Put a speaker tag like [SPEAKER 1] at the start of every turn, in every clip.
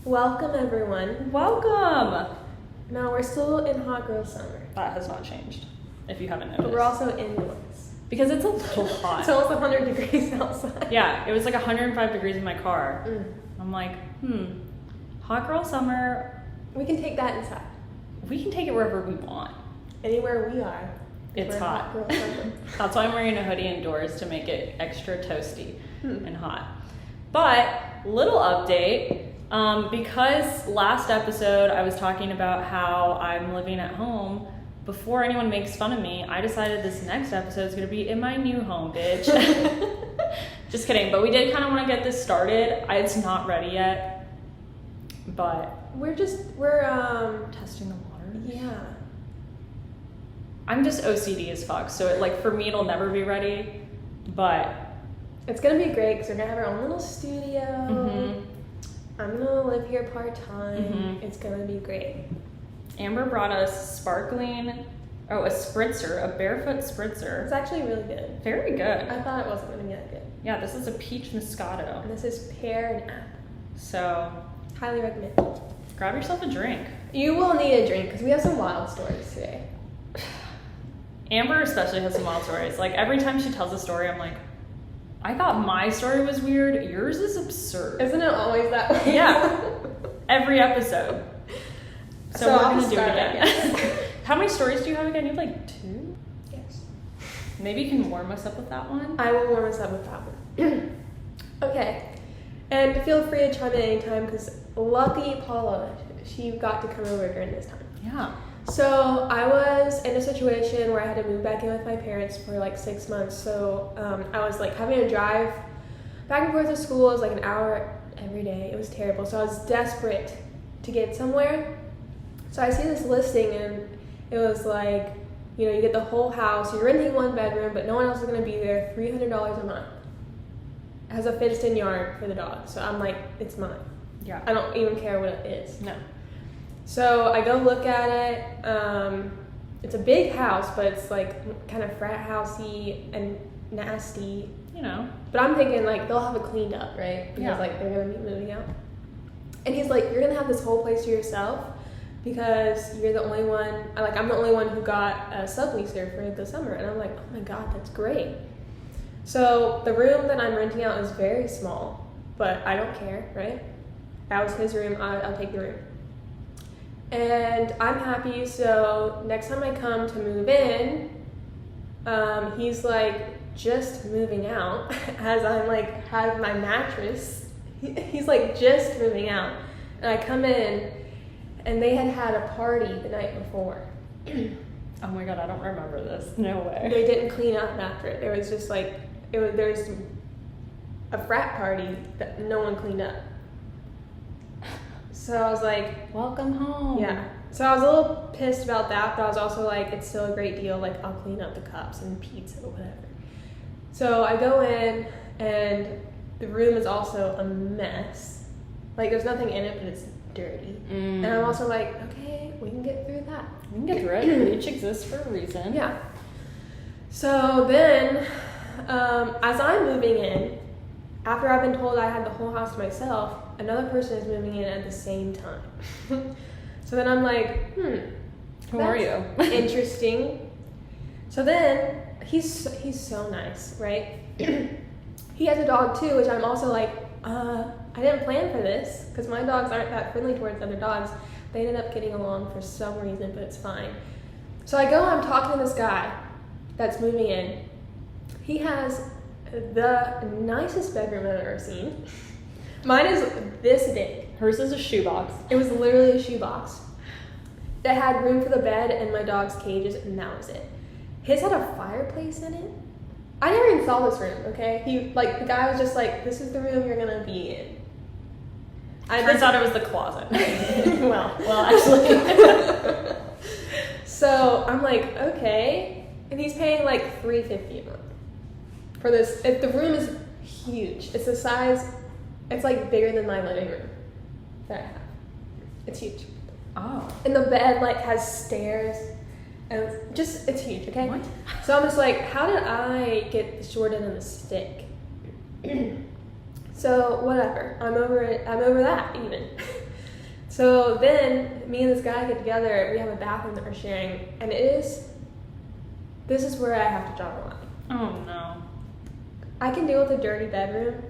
[SPEAKER 1] Welcome, everyone.
[SPEAKER 2] Welcome!
[SPEAKER 1] Now, we're still in hot girl summer,
[SPEAKER 2] That has not changed, if you haven't noticed.
[SPEAKER 1] but we're also indoors.
[SPEAKER 2] Because it's a little hot.
[SPEAKER 1] It's almost 100 degrees outside.
[SPEAKER 2] Yeah, it was like 105 degrees in my car. I'm like, hot girl summer,
[SPEAKER 1] We can take that inside.
[SPEAKER 2] we can take it wherever we want.
[SPEAKER 1] Anywhere we are.
[SPEAKER 2] It's
[SPEAKER 1] we're in
[SPEAKER 2] hot.
[SPEAKER 1] girl summer.
[SPEAKER 2] That's why I'm wearing a hoodie indoors to make it extra toasty and hot. But, little update, because last episode I was talking about how I'm living at home, before anyone makes fun of me, I decided this next episode is going to be in my new home, bitch. Just kidding, but we did kind of want to get this started. It's not ready yet, but
[SPEAKER 1] We're
[SPEAKER 2] testing the water.
[SPEAKER 1] yeah.
[SPEAKER 2] I'm just OCD as fuck, so for me it'll never be ready, but
[SPEAKER 1] It's gonna be great because we're gonna have our own little studio. I'm gonna live here part-time. It's gonna be great.
[SPEAKER 2] Amber brought us a spritzer, a barefoot spritzer.
[SPEAKER 1] It's actually really good.
[SPEAKER 2] Very good.
[SPEAKER 1] I thought it wasn't gonna be that good.
[SPEAKER 2] Yeah, this is a peach moscato.
[SPEAKER 1] And this is pear and apple.
[SPEAKER 2] So
[SPEAKER 1] Highly recommend.
[SPEAKER 2] grab yourself a drink.
[SPEAKER 1] You will need a drink because we have some wild stories today.
[SPEAKER 2] Amber especially has some wild stories. Like every time she tells a story, I'm like, I thought my story was weird. Yours is absurd.
[SPEAKER 1] Isn't it always that way?
[SPEAKER 2] Yeah. Every episode. So we're
[SPEAKER 1] I'll
[SPEAKER 2] gonna do it
[SPEAKER 1] start,
[SPEAKER 2] again. How many stories do you have again? You have like 2?
[SPEAKER 1] Yes.
[SPEAKER 2] Maybe you can warm us up with that one.
[SPEAKER 1] I will warm us up with that one. Okay. And feel free to chime in anytime because lucky Paula, she got to come over during this time.
[SPEAKER 2] Yeah.
[SPEAKER 1] So I was in a situation where I had to move back in with my parents for like 6 months. So I was like having to drive back and forth to school. It was like an hour every day. It was terrible. So I was desperate to get somewhere. So I see this listing and it was like, you get the whole house. You're renting 1 bedroom, but no one else is going to be there. $300 a month. It has a fenced-in yard for the dog. So I'm like, it's mine.
[SPEAKER 2] Yeah.
[SPEAKER 1] I don't even care what it is.
[SPEAKER 2] No.
[SPEAKER 1] So I go look at it. It's a big house, but it's like kind of frat housey and nasty. But I'm thinking like they'll have it cleaned up, right? Because
[SPEAKER 2] Yeah.
[SPEAKER 1] like they're gonna be moving out. And he's like, you're gonna have this whole place to yourself because you're the only one. I'm the only one who got a subleaser for the summer. And I'm like, oh my god, that's great. So the room that I'm renting out is very small, but I don't care, right? That was his room. I'll take the room. And I'm happy, so next time I come to move in, he's like just moving out as I'm like have my mattress. He's like just moving out. And I come in and they had a party the night before.
[SPEAKER 2] Oh my god, I don't remember this. No way.
[SPEAKER 1] They didn't clean up after it. There was just like, there's a frat party that no one cleaned up. So I was like,
[SPEAKER 2] Welcome home.
[SPEAKER 1] yeah. So I was a little pissed about that, but I was also like, it's still a great deal. Like, I'll clean up the cups and pizza or whatever. So I go in, and the room is also a mess. Like, there's nothing in it, but it's dirty. And I'm also like, okay, we can get through that.
[SPEAKER 2] We can get through it. Each exists for a reason.
[SPEAKER 1] Yeah. So then, as I'm moving in, after I've been told I had the whole house to myself, another person is moving in at the same time. So then I'm like,
[SPEAKER 2] Who are you?
[SPEAKER 1] Interesting. So then he's so nice, right? He has a dog too, which I'm also like, I didn't plan for this because my dogs aren't that friendly towards other dogs. They ended up getting along for some reason, but it's fine. So I'm talking to this guy that's moving in. He has the nicest bedroom I've ever seen. Mine is this big.
[SPEAKER 2] Hers is a shoebox.
[SPEAKER 1] It was literally a shoebox that had room for the bed and my dog's cages, and that was it. His had a fireplace in it. I never even saw this room, okay? The guy was just like, this is the room you're gonna be in.
[SPEAKER 2] Turns out it was the closet.
[SPEAKER 1] well,
[SPEAKER 2] actually.
[SPEAKER 1] So I'm like, okay. And he's paying like $350 a month for this. If the room is huge. It's the size, it's like bigger than my living room that I have. It's huge.
[SPEAKER 2] Oh.
[SPEAKER 1] And the bed like has stairs and it's huge, okay?
[SPEAKER 2] What?
[SPEAKER 1] So I'm just like, how did I get the short end of the stick? So whatever, I'm over it. I'm over that even. So then me and this guy get together. We have a bathroom that we're sharing, and this is where I have to draw the line.
[SPEAKER 2] Oh no.
[SPEAKER 1] I can deal with a dirty bedroom.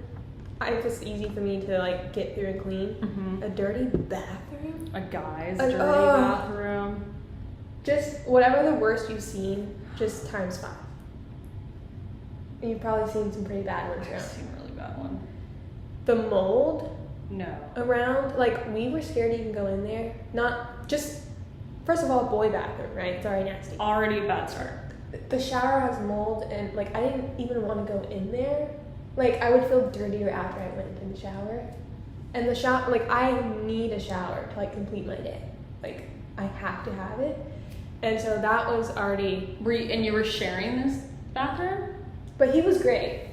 [SPEAKER 1] It's easy for me to like get through and clean.
[SPEAKER 2] Mm-hmm.
[SPEAKER 1] A dirty bathroom?
[SPEAKER 2] A guy's dirty bathroom.
[SPEAKER 1] Just whatever the worst you've seen, just times 5. You've probably seen some pretty bad ones
[SPEAKER 2] I've
[SPEAKER 1] around.
[SPEAKER 2] seen a really bad one.
[SPEAKER 1] The mold
[SPEAKER 2] No.
[SPEAKER 1] around, like we were scared to even go in there. Not just, first of all, boy bathroom, right? It's already nasty.
[SPEAKER 2] Already a bad start.
[SPEAKER 1] The shower has mold, and like I didn't even want to go in there. Like I would feel dirtier after I went into the shower. And the shower, like I need a shower to like complete my day. Like I have to have it. And so that was already.
[SPEAKER 2] And you were sharing this bathroom?
[SPEAKER 1] But he was great.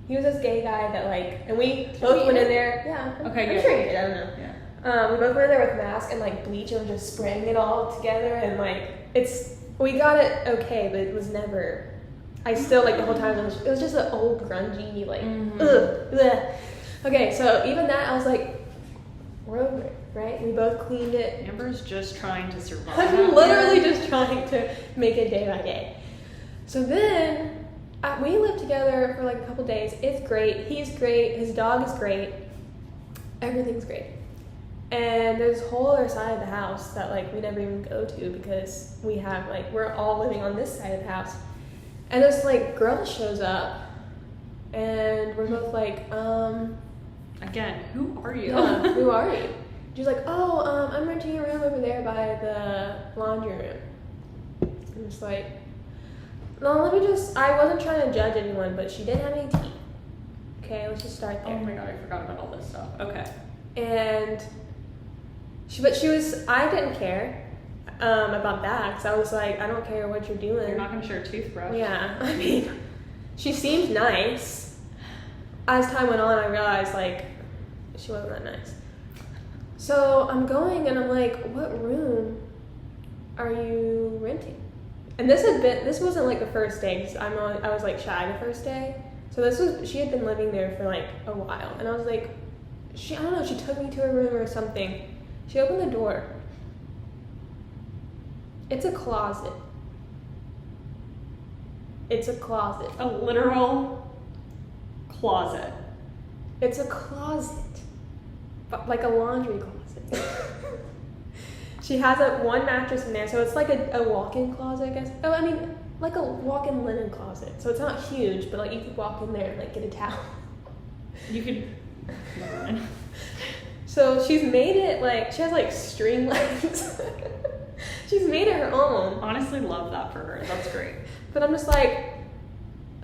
[SPEAKER 1] He was this gay guy that like, and we both went in there. Yeah.
[SPEAKER 2] Okay,
[SPEAKER 1] I'm
[SPEAKER 2] yeah.
[SPEAKER 1] sure he did. I don't know.
[SPEAKER 2] Yeah.
[SPEAKER 1] We both went in there with masks and like bleach and just spraying it all together, and like we got it okay, but it was never. I still like the whole time it was just an old grungy like ugh. Okay, so even that I was like, we're over it, right? We both cleaned it.
[SPEAKER 2] Amber's just trying to survive.
[SPEAKER 1] I'm literally just trying to make it day by day. So then we lived together for like a couple days. It's great. He's great. His dog is great. Everything's great. And there's a whole other side of the house that like we never even go to because we have like we're all living on this side of the house. And this like girl shows up, and we're both like,
[SPEAKER 2] Again, who are you?
[SPEAKER 1] yeah, who are you? She's like, oh, I'm renting a room over there by the laundry room. I'm just like, no, I wasn't trying to judge anyone, but she didn't have any teeth. Okay, let's just start there.
[SPEAKER 2] Oh my god, I forgot about all this stuff. Okay.
[SPEAKER 1] And I didn't care about that, because I was like, I don't care what you're doing.
[SPEAKER 2] You're not going to share a toothbrush.
[SPEAKER 1] Yeah, I mean, she seemed nice. As time went on, I realized, like, she wasn't that nice. So I'm going, and I'm like, what room are you renting? And this wasn't, like, the first day, because I was, like, shy the first day. So she had been living there for, like, a while. And I was like, I don't know, she took me to her room or something. She opened the door. It's a closet. It's a closet.
[SPEAKER 2] A literal closet.
[SPEAKER 1] It's a closet. But like a laundry closet. She has one mattress in there, so it's like a walk-in closet, I guess. Oh, I mean, like a walk-in linen closet. So it's not huge, but like you could walk in there and like get a towel.
[SPEAKER 2] You could. Never mind.
[SPEAKER 1] So she's made it like, she has like string legs. She's made it her own.
[SPEAKER 2] Honestly, love that for her. That's great.
[SPEAKER 1] But I'm just like,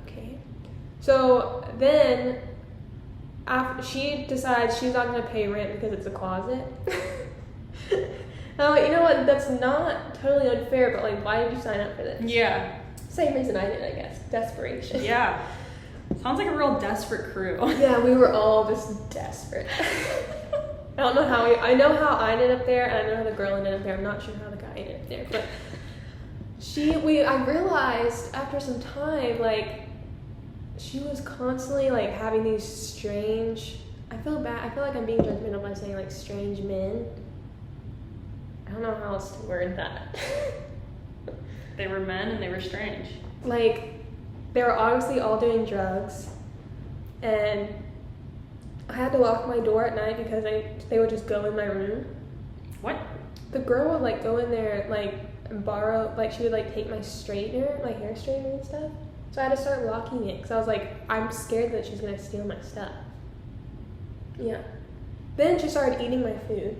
[SPEAKER 1] okay. So then, after she decides she's not going to pay rent because it's a closet. I'm like, you know what? That's not totally unfair, but like, why did you sign up for this?
[SPEAKER 2] Yeah.
[SPEAKER 1] Same reason I did, I guess. Desperation.
[SPEAKER 2] Yeah. Sounds like a real desperate crew.
[SPEAKER 1] Yeah, we were all just desperate. I don't know how I know how I ended up there, and I know how the girl ended up there. I'm not sure how the guy ended up there, but I realized after some time, like, she was constantly like having these strange. I feel bad. I feel like I'm being judgmental by saying like strange men. I don't know how else to word that.
[SPEAKER 2] They were men and they were strange.
[SPEAKER 1] Like, they were obviously all doing drugs, and I had to lock my door at night because they would just go in my room.
[SPEAKER 2] What?
[SPEAKER 1] The girl would like go in there like and borrow, like she would like take my straightener, my hair straightener and stuff. So I had to start locking it because I was like, I'm scared that she's gonna steal my stuff. Yeah. Then she started eating my food.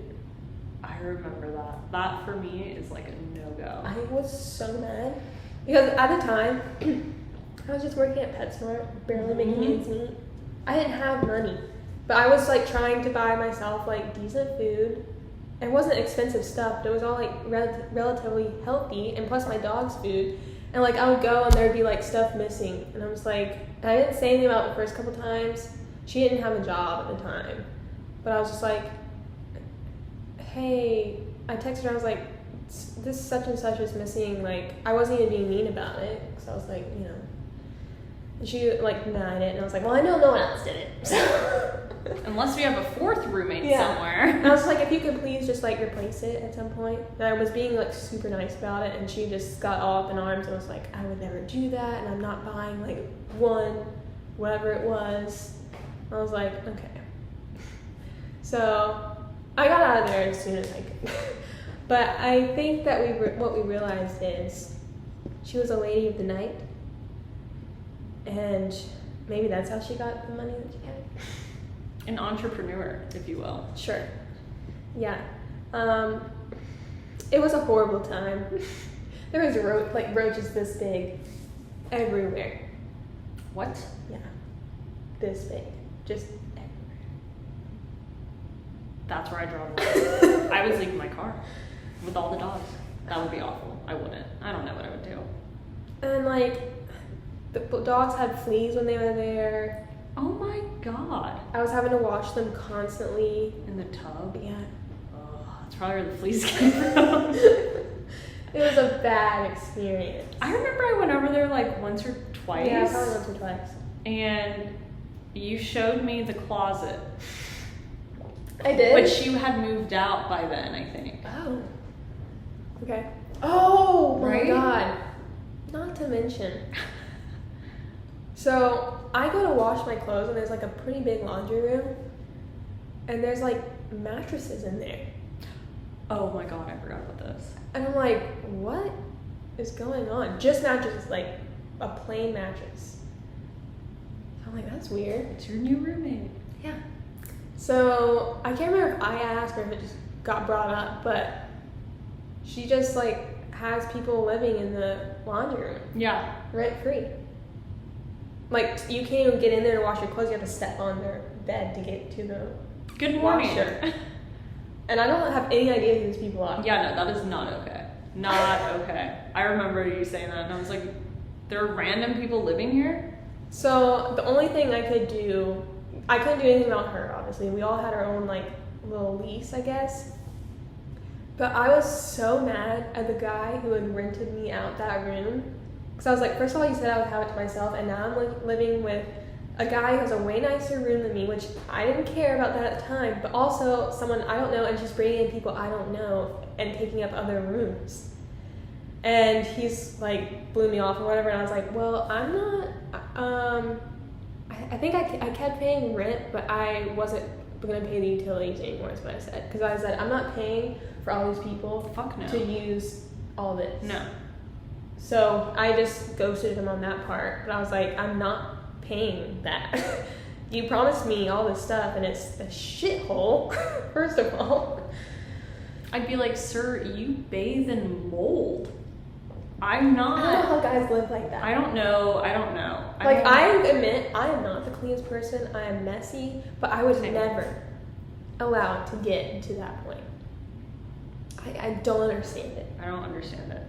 [SPEAKER 2] I remember that. That for me is like a no-go.
[SPEAKER 1] I was so mad because at the time I was just working at PetSmart, barely making ends meet. I didn't have money. But I was like trying to buy myself like decent food. It wasn't expensive stuff, but it was all like relatively healthy, and plus my dog's food. And like I would go and there'd be like stuff missing, and I was like, I didn't say anything about it the first couple times. She didn't have a job at the time, but I was just like, hey, I texted her. I was like, this such and such is missing. Like I wasn't even being mean about it, because I was like, you know. And she like denied it, and I was like, well, I know no one else did it. So
[SPEAKER 2] Unless we have a fourth roommate
[SPEAKER 1] Yeah.
[SPEAKER 2] somewhere.
[SPEAKER 1] And I was like, if you could please just like replace it at some point. And I was being like super nice about it, and she just got all up in arms and was like, I would never do that, and I'm not buying like one, whatever it was. I was like, okay. So I got out of there as soon as I could. But I think that what we realized is she was a lady of the night, and maybe that's how she got the money that she had.
[SPEAKER 2] An entrepreneur, if you will.
[SPEAKER 1] Sure. Yeah. It was a horrible time. There was roaches this big everywhere.
[SPEAKER 2] What?
[SPEAKER 1] Yeah. This big. Just everywhere.
[SPEAKER 2] That's where I draw the line. I would leave my car with all the dogs. That would be awful. I wouldn't. I don't know what I would do.
[SPEAKER 1] And like, the dogs had fleas when they were there.
[SPEAKER 2] Oh my god.
[SPEAKER 1] I was having to wash them constantly.
[SPEAKER 2] In the tub?
[SPEAKER 1] Yeah.
[SPEAKER 2] Oh, that's probably where the fleas came from.
[SPEAKER 1] It was a bad experience.
[SPEAKER 2] I remember I went over there like once or twice.
[SPEAKER 1] Yeah, probably once or twice.
[SPEAKER 2] And you showed me the closet.
[SPEAKER 1] I did?
[SPEAKER 2] Which you had moved out by then, I think.
[SPEAKER 1] Oh. Okay. Oh my
[SPEAKER 2] Right?
[SPEAKER 1] god. Not to mention. So I go to wash my clothes and there's like a pretty big laundry room. And there's like mattresses in there.
[SPEAKER 2] Oh my god, I forgot about this.
[SPEAKER 1] And I'm like, what is going on? Just mattresses, like a plain mattress. I'm like, that's weird.
[SPEAKER 2] It's your new roommate.
[SPEAKER 1] Yeah. So I can't remember if I asked or if it just got brought up, but she just like has people living in the laundry room
[SPEAKER 2] Yeah.
[SPEAKER 1] rent free. Like you can't even get in there to wash your clothes. You have to step on their bed to get to the
[SPEAKER 2] Good morning.
[SPEAKER 1] washer. And I don't have any idea who these people are.
[SPEAKER 2] Yeah, no, that is not okay. Not okay. I remember you saying that, and I was like, there are random people living here?
[SPEAKER 1] So the only thing I couldn't do anything about her, obviously. We all had our own like little lease, I guess. But I was so mad at the guy who had rented me out that room. Because I was like, first of all, you said I would have it to myself, and now I'm like living with a guy who has a way nicer room than me, which I didn't care about that at the time, but also someone I don't know, and she's bringing in people I don't know and taking up other rooms. And he's like blew me off or whatever, and I was like, well, I'm not, I think I kept paying rent, but I wasn't going to pay the utilities anymore is what I said. Because I said, I'm not paying for all these people
[SPEAKER 2] Fuck no.
[SPEAKER 1] to use all this.
[SPEAKER 2] No.
[SPEAKER 1] So I just ghosted him on that part, but I was like, I'm not paying that. You promised me all this stuff and it's a shithole, first of all.
[SPEAKER 2] I'd be like, sir, you bathe in mold. I'm not.
[SPEAKER 1] I don't know how guys live like that.
[SPEAKER 2] I don't know.
[SPEAKER 1] Like, I admit, I am not the cleanest person. I am messy, but I was never allowed to get to that point. I don't understand it.
[SPEAKER 2] I don't understand it.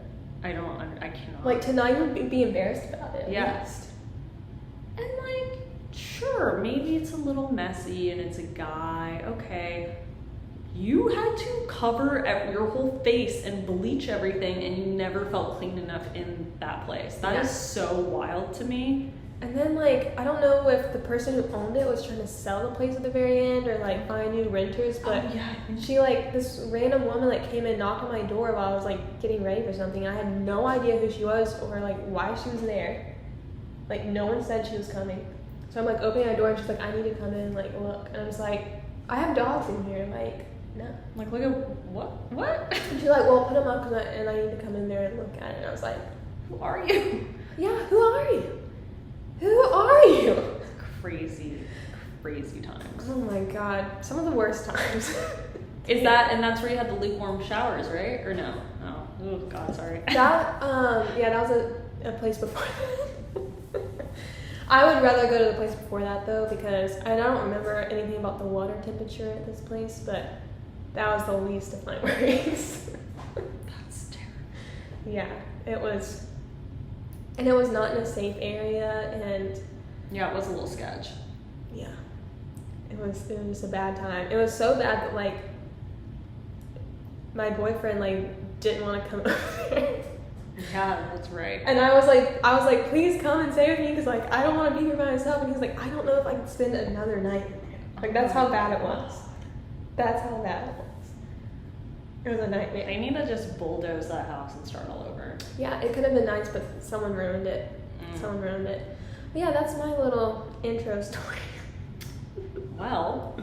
[SPEAKER 2] I cannot.
[SPEAKER 1] Like, to not even be embarrassed about it.
[SPEAKER 2] Yes. And like, sure, maybe it's a little messy and it's a guy. Okay. You had to cover your whole face and bleach everything, and you never felt clean enough in that place. That is so wild to me.
[SPEAKER 1] And then, like, I don't know if the person who owned it was trying to sell the place at the very end or, like, find new renters, but she, like, this random woman, like, came and knocked on my door while I was, like, getting ready for something. I had no idea who she was or, like, why she was there. Like, no one said she was coming. So I'm, like, opening my door, and she's like, I need to come in and, like, look. And I was like, I have dogs in here. Like, no.
[SPEAKER 2] Like, look at what?
[SPEAKER 1] And she's like, well, put them up and I need to come in there and look at it. And I was like,
[SPEAKER 2] who are you?
[SPEAKER 1] Yeah, who are you? Who are you?
[SPEAKER 2] Crazy times.
[SPEAKER 1] Oh my god, some of the worst times.
[SPEAKER 2] That's where you had the lukewarm showers, right? Or no? Oh god, sorry.
[SPEAKER 1] That was a place before that. I would rather go to the place before that though, because I don't remember anything about the water temperature at this place, but that was the least of my worries.
[SPEAKER 2] That's terrible.
[SPEAKER 1] Yeah, it was. And it was not in a safe area, and
[SPEAKER 2] yeah, it was a little sketch.
[SPEAKER 1] Yeah, it was just a bad time. It was so bad that like my boyfriend like didn't want to come over there.
[SPEAKER 2] Yeah, that's right.
[SPEAKER 1] And I was like, please come and stay with me because like I don't want to be here by myself. And he's like, I don't know if I can spend another night in there. Like, that's how bad it was. That's how bad it was. It was a nightmare.
[SPEAKER 2] They need to just bulldoze that house and start all over.
[SPEAKER 1] Yeah, it could have been nice, but someone ruined it. Someone ruined it. But yeah, that's my little intro story.
[SPEAKER 2] Well,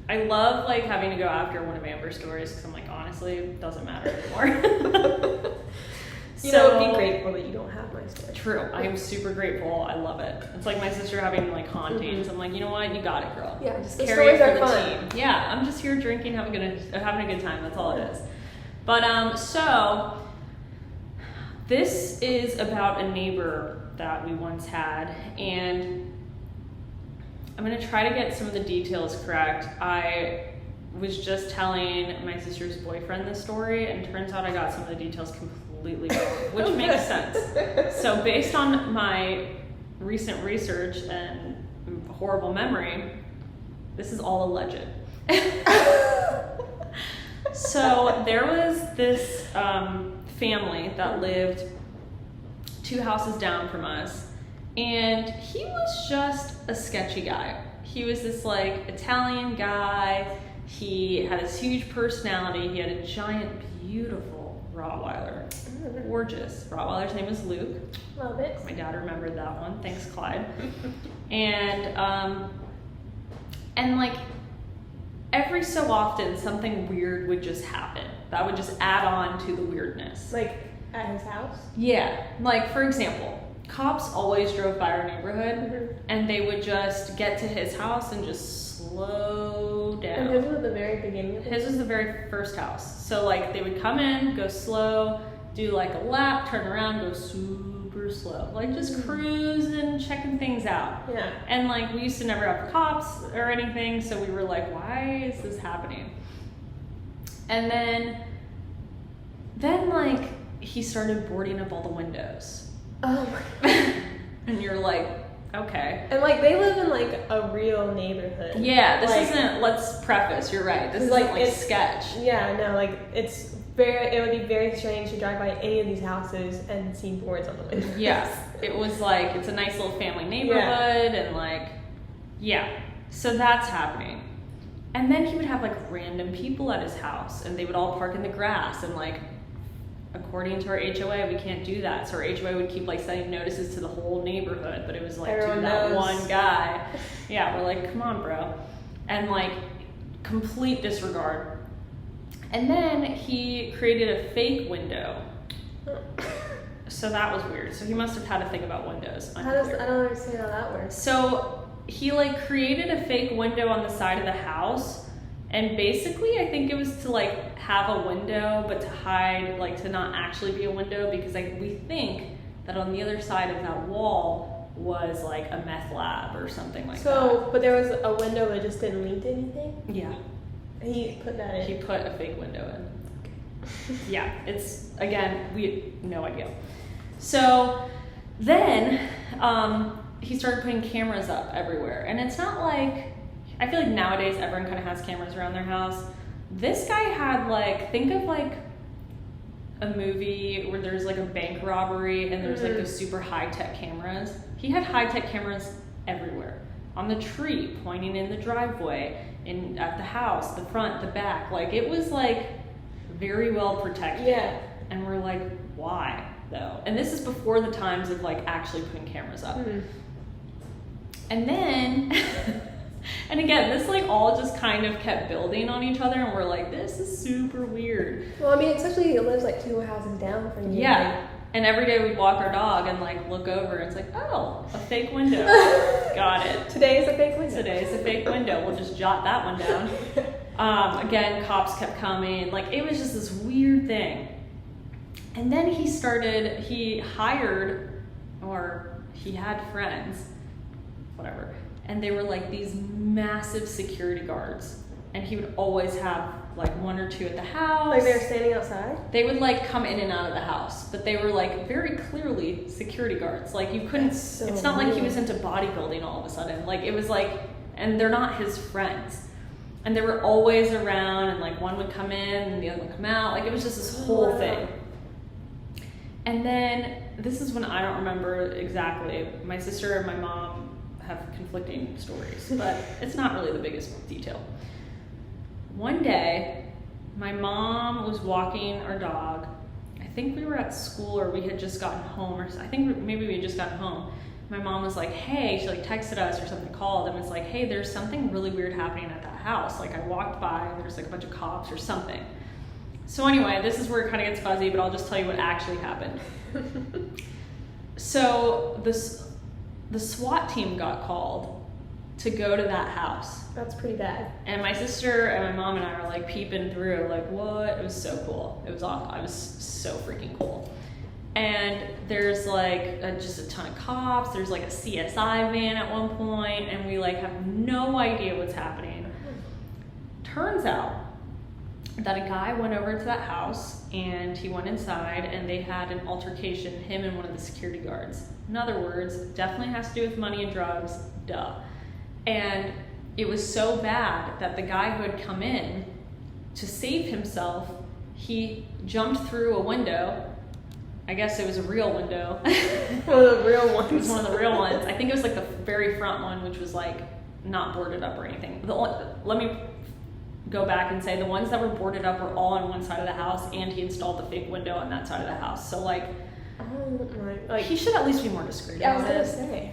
[SPEAKER 2] I love like having to go after one of Amber's stories because I'm like, honestly, it doesn't matter anymore.
[SPEAKER 1] You know, be grateful that you don't have my story.
[SPEAKER 2] True. I am super grateful. I love it. It's like my sister having like hauntings. I'm like, you know what? You got it, girl.
[SPEAKER 1] Yeah,
[SPEAKER 2] just
[SPEAKER 1] the
[SPEAKER 2] carry it
[SPEAKER 1] stories
[SPEAKER 2] for
[SPEAKER 1] are
[SPEAKER 2] the
[SPEAKER 1] fun.
[SPEAKER 2] team. Yeah, I'm just here drinking, having a good time. That's all it is. But so this is about a neighbor that we once had, and I'm gonna try to get some of the details correct. I was just telling my sister's boyfriend this story, and turns out I got some of the details completely wrong, which makes sense. So based on my recent research and horrible memory, this is all alleged. So there was this family that lived 2 houses down from us, and he was just a sketchy guy. He was this like Italian guy. He had this huge personality. He had a giant, beautiful Rottweiler. Gorgeous. Rottweiler's name was Luke.
[SPEAKER 1] Love it.
[SPEAKER 2] My dad remembered that one. Thanks, Clyde. And like every so often something weird would just happen. That would just add on to the weirdness.
[SPEAKER 1] Like at his house?
[SPEAKER 2] Yeah. Like, for example, cops always drove by our neighborhood, and they would just get to his house and just slow down.
[SPEAKER 1] And his was the very beginning of it?
[SPEAKER 2] His was the very first house. So, like, they would come in, go slow, do, like, a lap, turn around, go super slow. Like, just cruising, checking things out.
[SPEAKER 1] Yeah.
[SPEAKER 2] And, like, we used to never have cops or anything, so we were like, why is this happening? And then like, he started boarding up all the windows.
[SPEAKER 1] Oh my God.
[SPEAKER 2] And you're like, okay.
[SPEAKER 1] And like, they live in like a real neighborhood.
[SPEAKER 2] Yeah, this
[SPEAKER 1] like,
[SPEAKER 2] isn't, let's preface, you're right. This is
[SPEAKER 1] like,
[SPEAKER 2] like
[SPEAKER 1] it's
[SPEAKER 2] sketch.
[SPEAKER 1] Yeah, no, like, it would be very strange to drive by any of these houses and see boards on the windows.
[SPEAKER 2] Yes, it was like, it's a nice little family neighborhood, and like, yeah. So that's happening. And then he would have like random people at his house, and they would all park in the grass, and like, according to our HOA, we can't do that. So our HOA would keep like sending notices to the whole neighborhood, but it was like
[SPEAKER 1] Everyone
[SPEAKER 2] to that
[SPEAKER 1] knows.
[SPEAKER 2] one guy. Yeah, we're like, come on, bro. And like, complete disregard. And then he created a fake window. So that was weird. So he must have had a thing about windows.
[SPEAKER 1] I don't understand how that works.
[SPEAKER 2] So he like created a fake window on the side of the house. And basically, I think it was to like have a window, but to hide, like to not actually be a window, because like we think that on the other side of that wall was like a meth lab or something like that.
[SPEAKER 1] So, but there was a window that just didn't lead to anything?
[SPEAKER 2] Yeah.
[SPEAKER 1] He put that in.
[SPEAKER 2] He put a fake window in. Yeah, it's, again, we had no idea. So then he started putting cameras up everywhere. And it's not like, I feel like nowadays everyone kind of has cameras around their house. This guy had like, think of like a movie where there's like a bank robbery and there's like those super high-tech cameras. He had high-tech cameras everywhere. On the tree, pointing in the driveway, at the house, the front, the back. Like, it was like very well protected.
[SPEAKER 1] Yeah.
[SPEAKER 2] And we're like, why though? And this is before the times of like actually putting cameras up. And then and again, this like all just kind of kept building on each other, and we're like, this is super weird.
[SPEAKER 1] Well, I mean, especially he lives like 2 houses down from you.
[SPEAKER 2] Yeah. And every day we'd walk our dog and like look over, and it's like, oh, a fake window. Got it.
[SPEAKER 1] Today is a fake window.
[SPEAKER 2] Today is a fake window. We'll just jot that one down. Again, cops kept coming. Like, it was just this weird thing. And then he hired, or he had friends, whatever, and they were like these massive security guards, and he would always have like 1 or 2 at the house.
[SPEAKER 1] Like, they were standing outside?
[SPEAKER 2] They would like come in and out of the house, but they were like very clearly security guards. Like, you couldn't,
[SPEAKER 1] So
[SPEAKER 2] it's not like he
[SPEAKER 1] weird.
[SPEAKER 2] was into bodybuilding all of a sudden. Like, it was like, and they're not his friends. And they were always around, and like one would come in and the other would come out. Like, it was just this whole thing. And then, this is when I don't remember exactly. My sister and my mom have conflicting stories, but it's not really the biggest detail. One day, my mom was walking our dog. I think we were at school or we had just gotten home, or I think maybe we had just gotten home. My mom was like, hey, she like texted us or something, called, and was like, hey, there's something really weird happening at that house. Like I walked by and there's like a bunch of cops or something. So anyway, this is where it kind of gets fuzzy, but I'll just tell you what actually happened. So the SWAT team got called to go to that house.
[SPEAKER 1] That's pretty bad.
[SPEAKER 2] And my sister and my mom and I were like peeping through, like, what? It was so cool. It was awesome. It was so freaking cool. And there's like just a ton of cops. There's like a CSI van at one point, and we like have no idea what's happening. Turns out that a guy went over to that house and he went inside and they had an altercation, him and one of the security guards. In other words, definitely has to do with money and drugs, duh. And it was so bad that the guy who had come in to save himself, he jumped through a window. I guess it was a real window.
[SPEAKER 1] One of the real ones.
[SPEAKER 2] It was one of the real ones. I think it was like the very front one, which was like not boarded up or anything. Let me go back and say the ones that were boarded up were all on one side of the house, and he installed the fake window on that side of the house. So like, he should at least be more discreet.
[SPEAKER 1] Yeah, I was gonna say.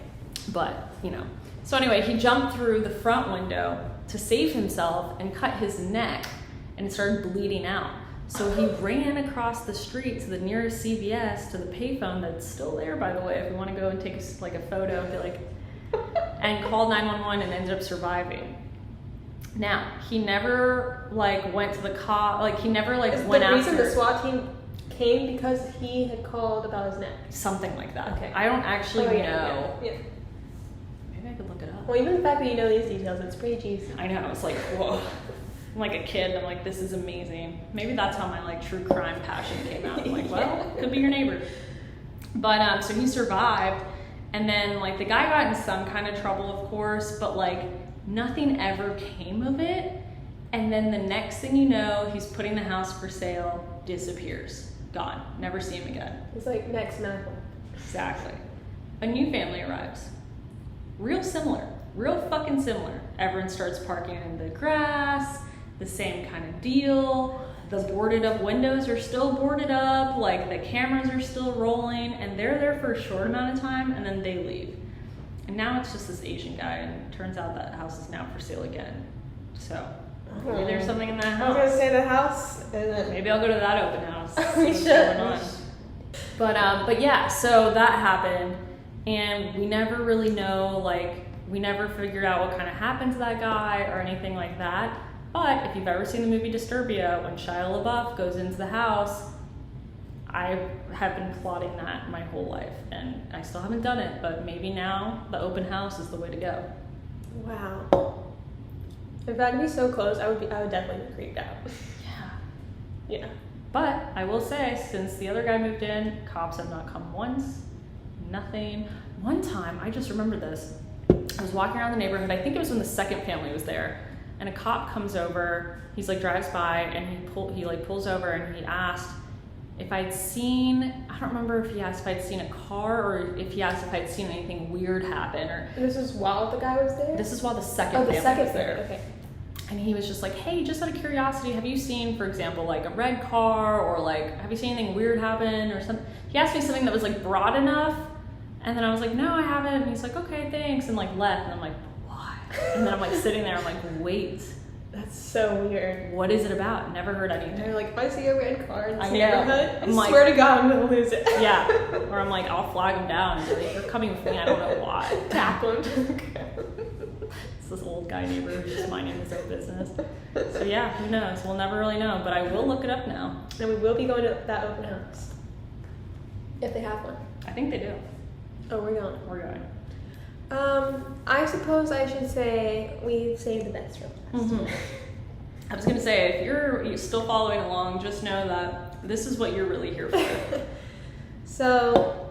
[SPEAKER 2] But you know. So anyway, he jumped through the front window to save himself and cut his neck, and it started bleeding out. So he ran across the street to the nearest CVS, to the payphone that's still there, by the way, if you want to go and take like a photo, be like, and called 911 and ended up surviving. Now, he never like went to the cop, like he never like went after.
[SPEAKER 1] The reason the SWAT team came because he had called about his neck.
[SPEAKER 2] Something like that.
[SPEAKER 1] Okay.
[SPEAKER 2] I don't actually know.
[SPEAKER 1] Yeah.
[SPEAKER 2] Maybe I could look it up.
[SPEAKER 1] Well, even the fact that you know these details, it's pretty juicy.
[SPEAKER 2] I know, it's like, whoa. I'm like a kid, and I'm like, this is amazing. Maybe that's how my like true crime passion came out. I'm like, well, could be your neighbor. But so he survived, and then like the guy got in some kind of trouble, of course, but like nothing ever came of it. And then the next thing you know, he's putting the house for sale, disappears, gone, never see him again.
[SPEAKER 1] It's like next medical.
[SPEAKER 2] Exactly. A new family arrives. Real similar, real fucking similar. Everyone starts parking in the grass, the same kind of deal. The boarded up windows are still boarded up, like the cameras are still rolling, and they're there for a short amount of time and then they leave. And now it's just this Asian guy, and it turns out that house is now for sale again. So maybe there's something in that house.
[SPEAKER 1] I was gonna say the house, and then
[SPEAKER 2] maybe I'll go to that open house.
[SPEAKER 1] We
[SPEAKER 2] What's
[SPEAKER 1] should.
[SPEAKER 2] going on. But yeah, so that happened, and we never really know, like, we never figured out what kind of happened to that guy or anything like that. But if you've ever seen the movie Disturbia, when Shia LaBeouf goes into the house, I have been plotting that my whole life, and I still haven't done it, but maybe now the open house is the way to go.
[SPEAKER 1] wow. If I could be so close, I would definitely be creeped out.
[SPEAKER 2] Yeah.
[SPEAKER 1] Yeah.
[SPEAKER 2] But I will say, since the other guy moved in, cops have not come once, nothing. One time, I just remember this, I was walking around the neighborhood, I think it was when the second family was there, and a cop comes over, he's like drives by, and he like pulls over, and he asked if I'd seen, I don't remember if he asked if I'd seen a car or if he asked if I'd seen anything weird happen, or
[SPEAKER 1] This is while the guy was there?
[SPEAKER 2] this is while the second family was there.
[SPEAKER 1] Okay.
[SPEAKER 2] And he was just like, hey, just out of curiosity, have you seen, for example, like a red car, or like, have you seen anything weird happen or something? He asked me something that was like broad enough, and then I was like, no, I haven't. And he's like, okay, thanks, and like left. And I'm like, why? And then I'm like sitting there, I'm like, wait,
[SPEAKER 1] That's so weird.
[SPEAKER 2] what is it about? Never heard
[SPEAKER 1] And
[SPEAKER 2] anything.
[SPEAKER 1] they're like, if I see a red car in this
[SPEAKER 2] I know.
[SPEAKER 1] neighborhood, I
[SPEAKER 2] I'm like-
[SPEAKER 1] swear to God, I'm gonna lose it.
[SPEAKER 2] Yeah, or I'm like, I'll flag him down and be like, you're coming with me, I don't know why.
[SPEAKER 1] Tackle him.
[SPEAKER 2] It's this old guy neighbor who's just minding his own business. So yeah, who knows? We'll never really know, but I will look it up now.
[SPEAKER 1] And we will be going to that open house. If they have one.
[SPEAKER 2] I think they do.
[SPEAKER 1] Oh, we're going.
[SPEAKER 2] We're going.
[SPEAKER 1] I suppose I should say we saved the best for last.
[SPEAKER 2] Mhm. I was gonna say, if you're still following along, just know that this is what you're really here for.
[SPEAKER 1] So,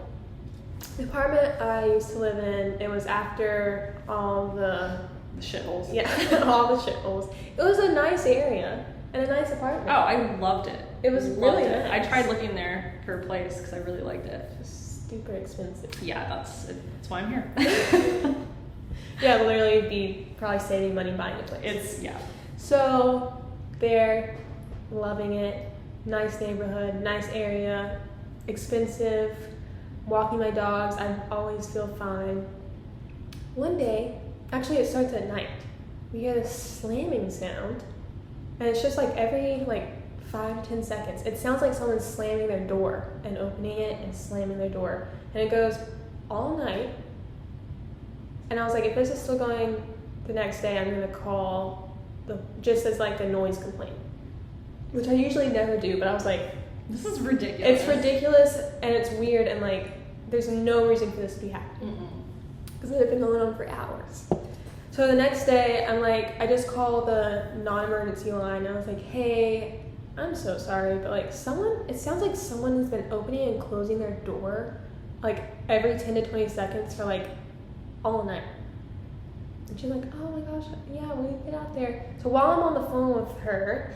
[SPEAKER 1] the apartment I used to live in, it was after all the,
[SPEAKER 2] The shitholes.
[SPEAKER 1] yeah, all the shitholes. It was a nice area and a nice apartment.
[SPEAKER 2] Oh, I loved it.
[SPEAKER 1] It was
[SPEAKER 2] Loved
[SPEAKER 1] really
[SPEAKER 2] it.
[SPEAKER 1] nice.
[SPEAKER 2] I tried looking there for a place because I really liked it.
[SPEAKER 1] Just super expensive.
[SPEAKER 2] Yeah, that's why I'm here.
[SPEAKER 1] Yeah, literally be probably saving money buying a place. So they're loving it. Nice neighborhood, nice area, expensive. Walking my dogs, I always feel fine. One day, actually it starts at night, we hear this slamming sound, and it's just like every 5 to 10 seconds. It sounds like someone's slamming their door and opening it and slamming their door, and it goes all night. And I was like, if this is still going the next day, I'm gonna call just as a noise complaint, which I usually never do, but I was like,
[SPEAKER 2] this is ridiculous.
[SPEAKER 1] It's ridiculous and it's weird, and there's no reason for this to be happening. Because it had been going on for hours. So the next day, I'm like, I just called the non-emergency line. I was like, hey, I'm so sorry, but it sounds like someone has been opening and closing their door every 10 to 20 seconds for all night. And she's like, oh my gosh, yeah, we need to get out there. So while I'm on the phone with her,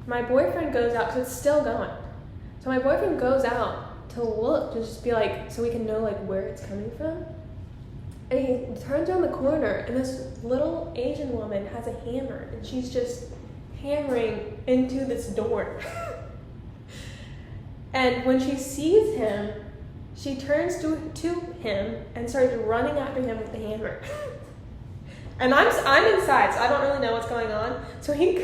[SPEAKER 1] my boyfriend goes out, because it's still going. So my boyfriend goes out to look, to just be so we can know where it's coming from. And he turns around the corner, and this little Asian woman has a hammer, and she's just hammering into this door. And when she sees him, she turns to him and starts running after him with the hammer. And I'm inside, so I don't really know what's going on. So he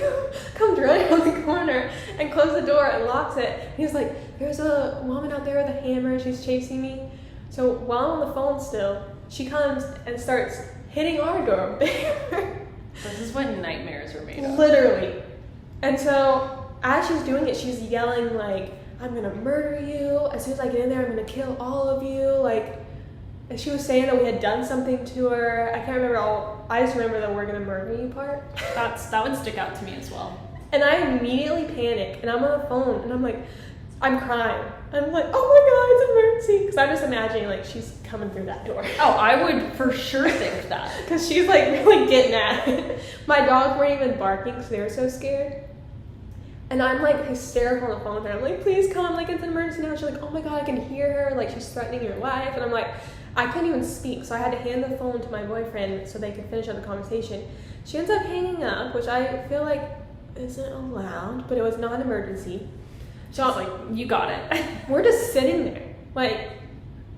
[SPEAKER 1] comes running on the corner and closes the door and locks it. He's like, there's a woman out there with a hammer, she's chasing me. So while I'm on the phone still, she comes and starts hitting our door with the hammer.
[SPEAKER 2] This is what nightmares are made of.
[SPEAKER 1] Literally. And so as she's doing it, she's yelling I'm gonna murder you. As soon as I get in there, I'm gonna kill all of you. And she was saying that we had done something to her. I can't remember all. I just remember the "we're gonna murder you" part.
[SPEAKER 2] That would stick out to me as well.
[SPEAKER 1] And I immediately panic, and I'm on the phone, and I'm crying. I'm like, oh my god, it's an emergency, because I'm just imagining she's coming through that door.
[SPEAKER 2] Oh, I would for sure think that,
[SPEAKER 1] because she's really getting at it. My dogs weren't even barking because they were so scared. And I'm hysterical on the phone with her. I'm like, please come, it's an emergency now. She's like, oh my god, I can hear her, she's threatening your life. And I'm like, I couldn't even speak, so I had to hand the phone to my boyfriend so they could finish up the conversation. She ends up hanging up, which I feel isn't allowed, but it was not an emergency.
[SPEAKER 2] So you got it.
[SPEAKER 1] We're just sitting there,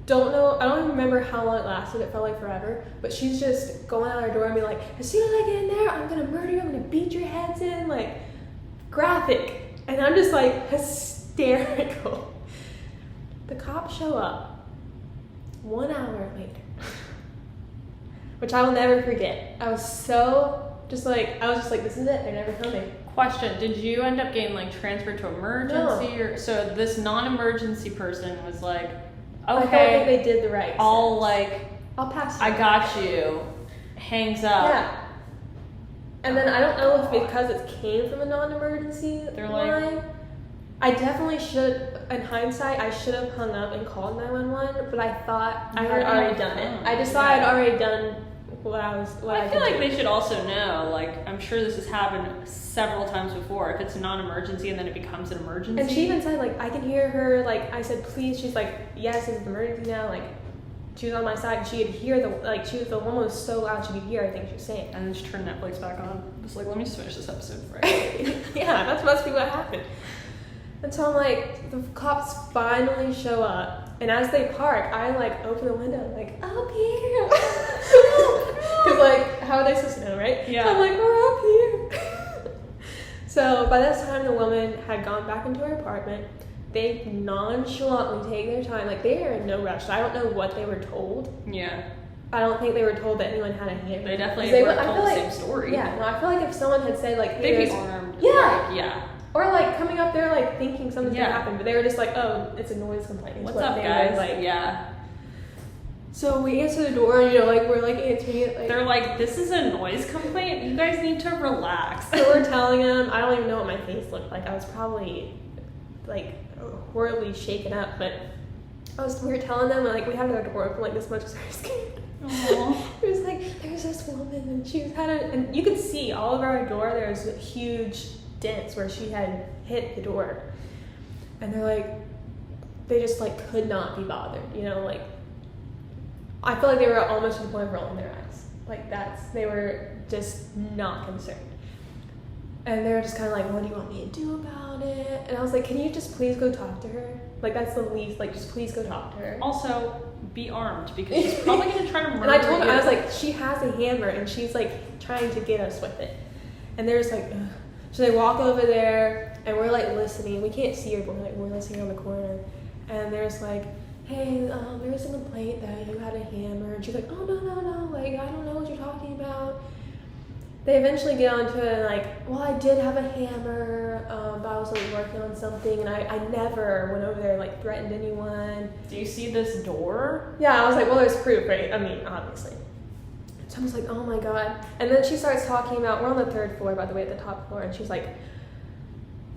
[SPEAKER 1] don't know, I don't even remember how long it lasted. It felt like forever, but she's just going out her door and be like, as soon as I get in there, I'm gonna murder you, I'm gonna beat your heads in, graphic. And I'm just hysterical. The cops show up 1 hour later, which I will never forget. I was so this is it, they're never coming.
[SPEAKER 2] Question, did you end up getting transferred to emergency?
[SPEAKER 1] No.
[SPEAKER 2] Or so this non-emergency person was like, okay,
[SPEAKER 1] I felt they did the right
[SPEAKER 2] I'll
[SPEAKER 1] pass
[SPEAKER 2] I got you, hangs up.
[SPEAKER 1] Yeah. And then I don't know if because it came from a non-emergency line, I definitely should, in hindsight, I should have hung up and called 911, but I thought I had already done it. I just thought I had already done I
[SPEAKER 2] feel like they should also know, I'm sure this has happened several times before. If it's a non-emergency and then it becomes an emergency.
[SPEAKER 1] And she even said, I can hear her, I said, please. She's like, yes, it's an emergency now. She was on my side, and she could hear the woman was so loud she could hear, I think she was saying.
[SPEAKER 2] And then she turned Netflix back on. Just let me just finish this episode first.
[SPEAKER 1] Yeah, that must be what happened. And so I'm the cops finally show up, and as they park, I open the window, up here. Because how are they supposed to know, right?
[SPEAKER 2] Yeah.
[SPEAKER 1] I'm we're up here. So by this time, the woman had gone back into her apartment. They nonchalantly take their time, they are in no rush. So I don't know what they were told.
[SPEAKER 2] Yeah.
[SPEAKER 1] I don't think they were told that anyone had a hammer.
[SPEAKER 2] They definitely were told the same story.
[SPEAKER 1] Yeah, no, I feel if someone had said hey,
[SPEAKER 2] they'd be armed.
[SPEAKER 1] Yeah.
[SPEAKER 2] Yeah.
[SPEAKER 1] Or coming up there thinking something's gonna happen, but they were just oh, it's a noise complaint.
[SPEAKER 2] What's up, guys?
[SPEAKER 1] Yeah. So we answer the door, and we're answering it.
[SPEAKER 2] They're this is a noise complaint. You guys need to relax.
[SPEAKER 1] So we're telling them. I don't even know what my face looked like. I was probably horribly shaken up, but we were telling them we had our door open this much because I was scared.
[SPEAKER 2] Aww.
[SPEAKER 1] It was there's this woman, and she had and you could see all over our door. There's huge dents where she had hit the door, and they're they just could not be bothered, I feel like they were almost to the point of rolling their eyes. Like they were just not concerned. And they were just kind of like, what do you want me to do about it? And I was like, can you just please go talk to her? Like, that's the least, like, just please go talk to her.
[SPEAKER 2] Also, be armed, because she's probably going to try to murder you.
[SPEAKER 1] And I told her, I was like, she has a hammer, and she's, like, trying to get us with it. And they're just like, ugh. So they walk over there, and we're, like, listening. We can't see her, but we're listening on the corner. And they're just like, hey, there was a complaint that you had a hammer. And she's like, oh, no, like, I don't know what you're talking about. They eventually get onto it, like, well, I did have a hammer, but I was, like, working on something, and I never went over there, like, threatened anyone.
[SPEAKER 2] Do you see this door?
[SPEAKER 1] Yeah, I was like, well, there's proof, right? I mean, obviously. So I was like, oh, my God. And then she starts talking about, we're on the 3rd floor, by the way, at the top floor, and she's like,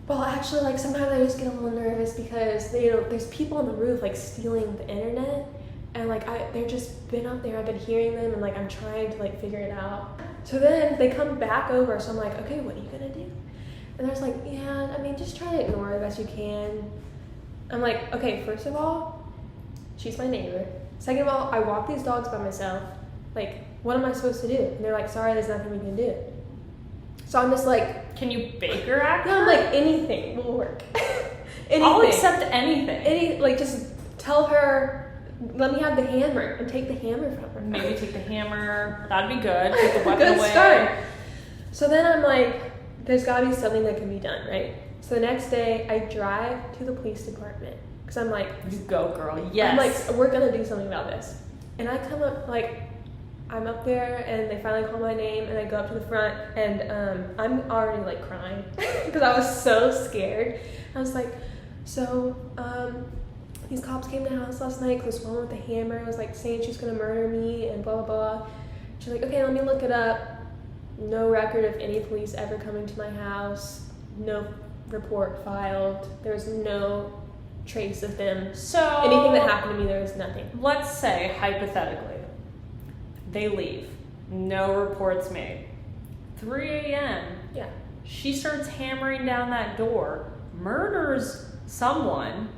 [SPEAKER 1] well, actually, like, sometimes I just get a little nervous because, you know, there's people on the roof, like, stealing the internet, and, like, they've just been up there, I've been hearing them, and, like, I'm trying to, like, figure it out. So then they come back over, so I'm like, okay, what are you gonna do? And they're just like, yeah, I mean, just try to ignore it as you can. I'm like, okay, first of all, she's my neighbor. Second of all, I walk these dogs by myself. Like, what am I supposed to do? And they're like, sorry, there's nothing we can do. So I'm just like,
[SPEAKER 2] can you Baker act?
[SPEAKER 1] Yeah, I'm like, anything will work. Anything.
[SPEAKER 2] I'll accept anything.
[SPEAKER 1] Like, just tell her, let me have the hammer and take the hammer from her.
[SPEAKER 2] Maybe take the hammer. That'd be good. Take the weapon
[SPEAKER 1] good
[SPEAKER 2] away.
[SPEAKER 1] Start. So then I'm like, there's got to be something that can be done, right? So the next day, I drive to the police department because I'm like,
[SPEAKER 2] you go, girl. Yes.
[SPEAKER 1] I'm like, we're gonna do something about this. And I come up, like, I'm up there, and they finally call my name, and I go up to the front, and I'm already like crying because I was so scared. I was like, so these cops came to the house last night because this woman with the hammer was like saying she's gonna murder me and blah blah blah. She's like, okay, let me look it up. No record of any police ever coming to my house. No report filed. There's no trace of them.
[SPEAKER 2] So
[SPEAKER 1] anything that happened to me, there was nothing.
[SPEAKER 2] Let's say, hypothetically, they leave. No reports made. 3 a.m.
[SPEAKER 1] Yeah.
[SPEAKER 2] She starts hammering down that door, murders someone,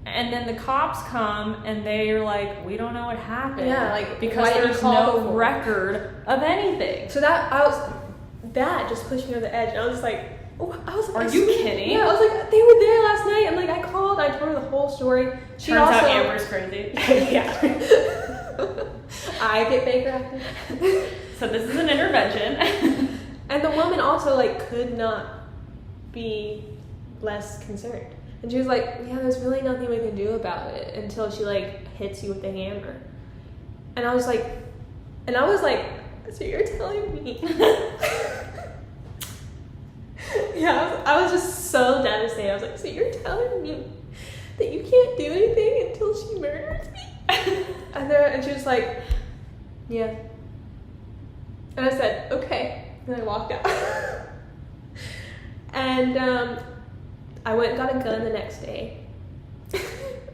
[SPEAKER 2] and then the cops come and they're like, we don't know what happened.
[SPEAKER 1] Yeah, like,
[SPEAKER 2] because there's no record of anything.
[SPEAKER 1] So that just pushed me over the edge. And I was like,
[SPEAKER 2] are you kidding?
[SPEAKER 1] Yeah, I was like, they were there last night, and like I called, I told her the whole story.
[SPEAKER 2] Turns out Amber's crazy.
[SPEAKER 1] Yeah. I get Baker acted.
[SPEAKER 2] So this is an intervention.
[SPEAKER 1] And the woman also like could not be less concerned. And she was like, yeah, there's really nothing we can do about it until she like hits you with the hammer. And I was like, so you're telling me? Yeah, I was just so devastated. I was like, so you're telling me that you can't do anything until she murders me? And she was like, yeah. And I said, okay. And I walked out. And I went and got a gun the next day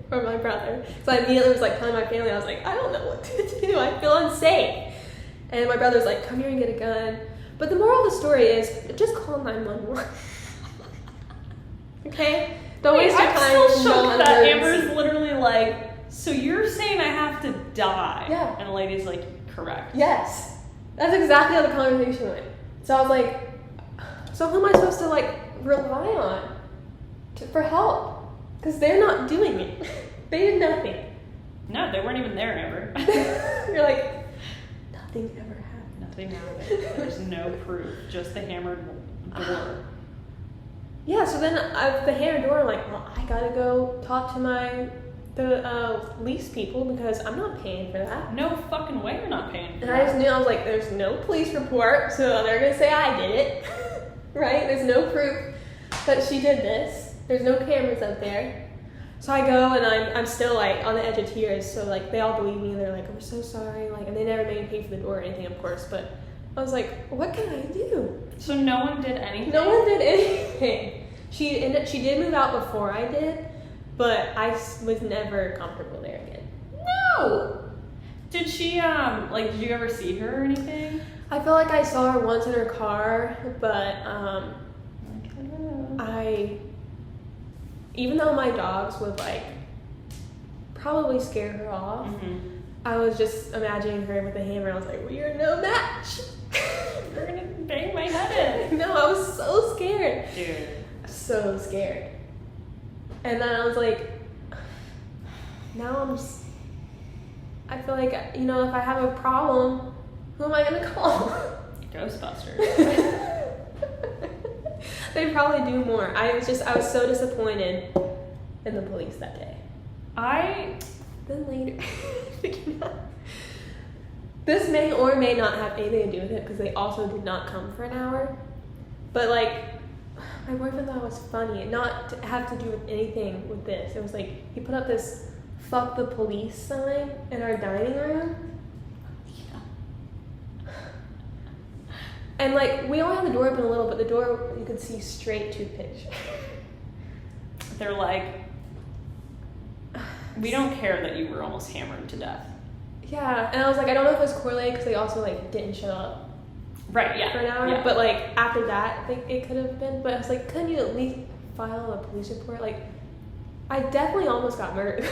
[SPEAKER 1] for my brother. So I immediately was like telling my family, I was like, I don't know what to do. I feel unsafe. And my brother was like, come here and get a gun. But the moral of the story is, just call 911. Okay? Don't waste your time.
[SPEAKER 2] I'm still shocked that Amber's literally like, so you're saying I have to die?
[SPEAKER 1] Yeah.
[SPEAKER 2] And the lady's like, correct.
[SPEAKER 1] Yes. That's exactly how the conversation went. So I was like, so who am I supposed to like rely on for help? Because they're not doing it. They did nothing.
[SPEAKER 2] No, they weren't even there, Amber.
[SPEAKER 1] You're like, nothing ever happened.
[SPEAKER 2] Nothing happened. There's no proof. Just the hammered door.
[SPEAKER 1] Yeah, so then the hammered door, I'm like, well, I gotta go talk to the lease people because I'm not paying for that.
[SPEAKER 2] No fucking way you're not paying for
[SPEAKER 1] and
[SPEAKER 2] that.
[SPEAKER 1] I just knew, I was like, there's no police report, so they're gonna say I did it. Right? There's no proof that she did this. There's no cameras up there. So I go and I'm still like on the edge of tears. So like they all believe me and they're like, we're so sorry. Like, and they never made me pay for the door or anything, of course. But I was like, what can I do?
[SPEAKER 2] So no one did anything?
[SPEAKER 1] No one did anything. She did move out before I did, but I was never comfortable there again.
[SPEAKER 2] No. Did she did you ever see her or anything?
[SPEAKER 1] I feel like I saw her once in her car, but even though my dogs would like probably scare her off,
[SPEAKER 2] mm-hmm.
[SPEAKER 1] I was just imagining her with a hammer. I was like, we are no match.
[SPEAKER 2] You're gonna bang my head in.
[SPEAKER 1] No, I was so scared.
[SPEAKER 2] Dude.
[SPEAKER 1] So scared. And then I was like, now I feel like, you know, if I have a problem, who am I gonna call?
[SPEAKER 2] Ghostbusters.
[SPEAKER 1] They probably do more. I was so disappointed in the police that day. Then later, this may or may not have anything to do with it because they also did not come for an hour. But like, my boyfriend thought it was funny, and not to have to do with anything with this. It was like he put up this "fuck the police" sign in our dining room. Yeah. And like, we only had the door open a little, but the door you could see straight to the picture.
[SPEAKER 2] They're like, we don't care that you were almost hammered to death.
[SPEAKER 1] Yeah, and I was like, I don't know if it was correlated because they also like didn't show up.
[SPEAKER 2] Right, yeah.
[SPEAKER 1] For an hour,
[SPEAKER 2] yeah.
[SPEAKER 1] But like after that, I think it could have been. But I was like, couldn't you at least file a police report? Like, I definitely almost got murdered.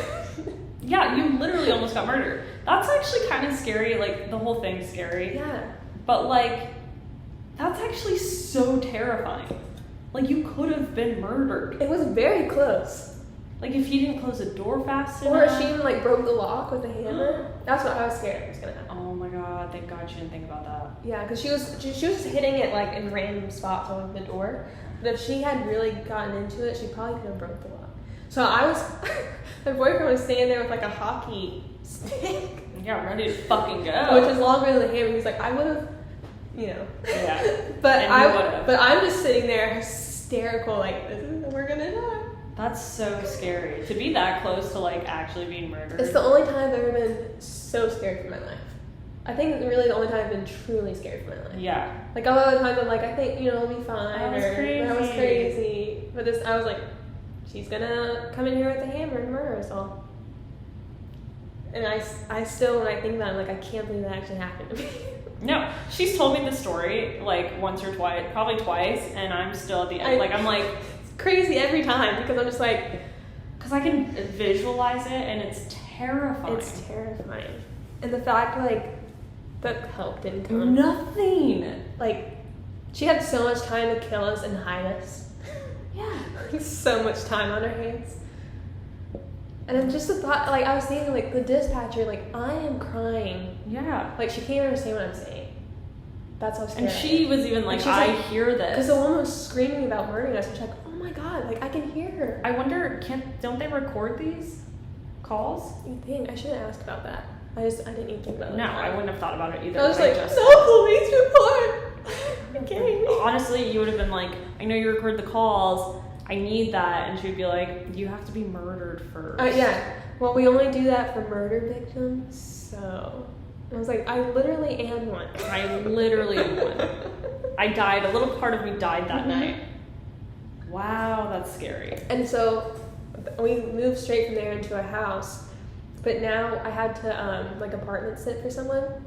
[SPEAKER 2] Yeah, you literally almost got murdered. That's actually kind of scary. Like, the whole thing's scary.
[SPEAKER 1] Yeah.
[SPEAKER 2] But like, that's actually so terrifying. Like, you could have been murdered.
[SPEAKER 1] It was very close.
[SPEAKER 2] Like, if he didn't close the door fast
[SPEAKER 1] Or
[SPEAKER 2] enough.
[SPEAKER 1] if she even like broke the lock with a hammer. That's what I was scared was gonna happen.
[SPEAKER 2] Oh my god, thank God she didn't think about that.
[SPEAKER 1] Yeah, because she was just hitting it like in random spots on the door. But if she had really gotten into it, she probably could have broke the lock. So I was, my boyfriend was standing there with like a hockey stick.
[SPEAKER 2] Yeah, ready to fucking go.
[SPEAKER 1] Which is longer than the hammer. He's like, I would have, you know.
[SPEAKER 2] Yeah.
[SPEAKER 1] But
[SPEAKER 2] And
[SPEAKER 1] I'm just sitting there hysterical, like, we're gonna die.
[SPEAKER 2] That's so scary. To be that close to like actually being murdered.
[SPEAKER 1] It's the only time I've ever been so scared for my life. I think it's really the only time I've been truly scared for my life.
[SPEAKER 2] Yeah.
[SPEAKER 1] Like all the other times I'm like, I think, you know, it'll be fine.
[SPEAKER 2] That was crazy.
[SPEAKER 1] That was crazy. But this, I was like, she's gonna come in here with a hammer and murder us all. And I still, when I think about it, I'm like, I can't believe that actually happened to me.
[SPEAKER 2] No, she's told me the story like once or twice, probably twice, and I'm still at the end. I'm like,
[SPEAKER 1] it's crazy every time because I'm just like,
[SPEAKER 2] because I can visualize it and it's terrifying.
[SPEAKER 1] It's terrifying. And the fact like that help didn't come.
[SPEAKER 2] Nothing.
[SPEAKER 1] Like, she had so much time to kill us and hide us.
[SPEAKER 2] Yeah.
[SPEAKER 1] So much time on her hands. And then just the thought, like, I was thinking, like, the dispatcher, like, I am crying.
[SPEAKER 2] Yeah.
[SPEAKER 1] Like, she can't understand what I'm saying. That's how scary.
[SPEAKER 2] And she was even like, I hear this.
[SPEAKER 1] Because the woman was screaming about murdering us. And she's like, oh my god, like, I can hear her.
[SPEAKER 2] I wonder, don't they record these calls?
[SPEAKER 1] You think? I shouldn't ask about that. I didn't even think about it.
[SPEAKER 2] No, I wouldn't have thought about it either.
[SPEAKER 1] I was like, no police report. Okay.
[SPEAKER 2] Honestly, you would have been like, I know you record the calls. I need that. And she'd be like, you have to be murdered first.
[SPEAKER 1] Yeah. Well, we only do that for murder victims, so I was like, I literally am one.
[SPEAKER 2] I literally am one. I died. A little part of me died that night. Wow, that's scary. And
[SPEAKER 1] so we moved straight from there into a house, but now I had to like apartment sit for someone,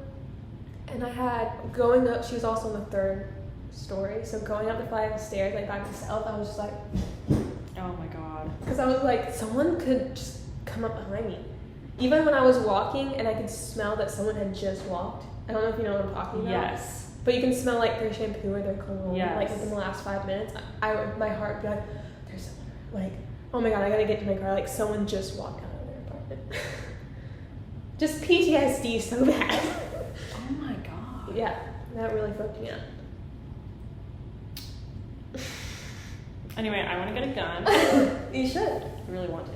[SPEAKER 1] and I had going up. She was also on the 3rd story, so going up the flight of stairs, like by myself, I was just like,
[SPEAKER 2] oh my god,
[SPEAKER 1] because I was like, someone could just come up behind me. Even when I was walking and I could smell that someone had just walked. I don't know if you know what I'm talking about.
[SPEAKER 2] Yes.
[SPEAKER 1] But you can smell like their shampoo or their cologne,
[SPEAKER 2] yes,
[SPEAKER 1] like within the last 5 minutes. My heart would be like, there's someone. Like, oh my god, I gotta get to my car. Like, someone just walked out of their apartment. Just PTSD so bad.
[SPEAKER 2] Oh my god.
[SPEAKER 1] Yeah, that really fucked me up.
[SPEAKER 2] Anyway, I want to get a gun.
[SPEAKER 1] You should.
[SPEAKER 2] I really want to.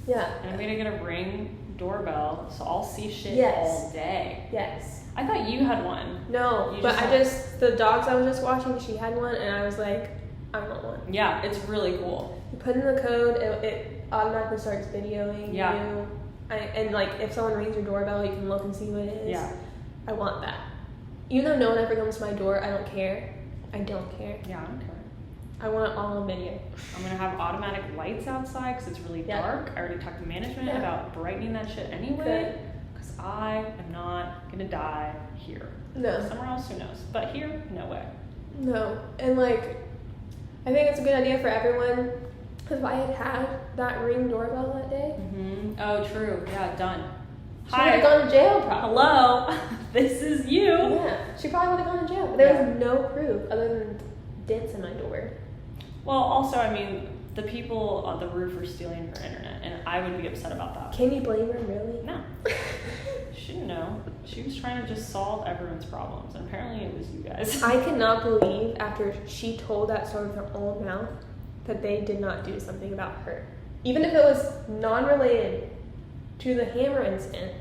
[SPEAKER 1] Yeah.
[SPEAKER 2] And I'm gonna get a Ring doorbell, so I'll see shit all day.
[SPEAKER 1] Yes.
[SPEAKER 2] I thought you had one.
[SPEAKER 1] No, but the dogs I was just watching, she had one, and I was like, I want one.
[SPEAKER 2] Yeah, it's really cool.
[SPEAKER 1] You put in the code, it automatically starts videoing you. And like, if someone rings your doorbell, you can look and see what it is.
[SPEAKER 2] Yeah.
[SPEAKER 1] I want that. Even though no one ever comes to my door, I don't care. I don't care.
[SPEAKER 2] Yeah, I don't care.
[SPEAKER 1] I want it all on video.
[SPEAKER 2] I'm gonna have automatic lights outside because it's really dark. I already talked to management about brightening that shit anyway. Because I am not gonna die here.
[SPEAKER 1] No.
[SPEAKER 2] Somewhere else, who knows? But here, no way.
[SPEAKER 1] No. And like, I think it's a good idea for everyone. Because if I had that Ring doorbell that day.
[SPEAKER 2] Oh, true. Yeah, done.
[SPEAKER 1] She would have gone to jail probably.
[SPEAKER 2] Hello, this is you.
[SPEAKER 1] Yeah, she probably would have gone to jail. But there was no proof other than dents in my door.
[SPEAKER 2] Well, also, I mean, the people on the roof were stealing her internet, and I would be upset about that.
[SPEAKER 1] Can you blame her, really?
[SPEAKER 2] No. She didn't know. She was trying to just solve everyone's problems, and apparently it was you guys.
[SPEAKER 1] I cannot believe after she told that story with her own mouth that they did not do something about her. Even if it was non-related to the hammer incident.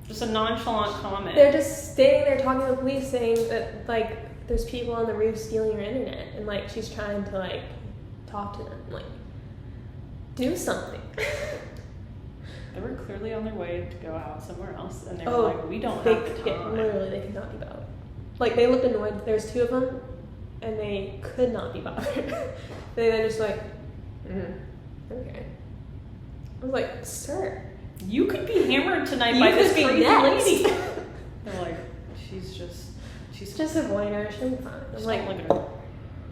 [SPEAKER 2] Just a nonchalant comment.
[SPEAKER 1] They're just standing there talking to the police saying that, like, there's people on the roof stealing your internet. And, like, she's trying to, like, talk to them. Like, do something.
[SPEAKER 2] They were clearly on their way to go out somewhere else. And they were like, we don't have the time.
[SPEAKER 1] Literally, they could not be bothered. Like, they looked annoyed. There's two of them, and they could not be bothered. They're just like, okay. I was like, sir.
[SPEAKER 2] You could be hammered tonight by this crazy lady. They're like, she's
[SPEAKER 1] just avoid her. She'll be fine. I'm like,
[SPEAKER 2] don't look at her.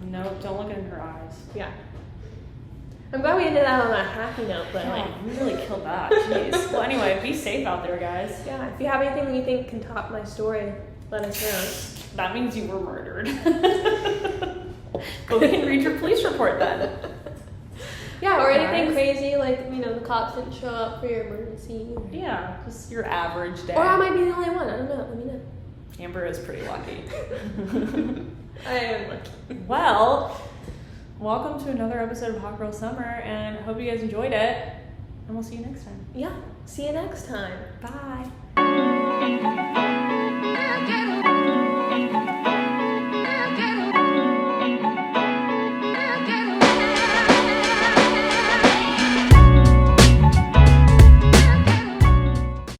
[SPEAKER 2] No, don't look in her eyes.
[SPEAKER 1] Yeah. I'm glad we ended that on a happy note, but
[SPEAKER 2] like, we really killed that. Jeez. Well, anyway, be safe out there, guys.
[SPEAKER 1] Yeah. If you have anything you think can top my story, let us know.
[SPEAKER 2] That means you were murdered. But we can read your police report then.
[SPEAKER 1] Yeah, or anything crazy, like, you know, the cops didn't show up for your emergency.
[SPEAKER 2] Yeah, just your average day.
[SPEAKER 1] Or I might be the only one. I don't know. Let me know.
[SPEAKER 2] Amber is pretty lucky.
[SPEAKER 1] I am lucky.
[SPEAKER 2] Well, welcome to another episode of Hot Girl Summer, and hope you guys enjoyed it. And we'll see you next time.
[SPEAKER 1] Yeah. See you next time.
[SPEAKER 2] Bye.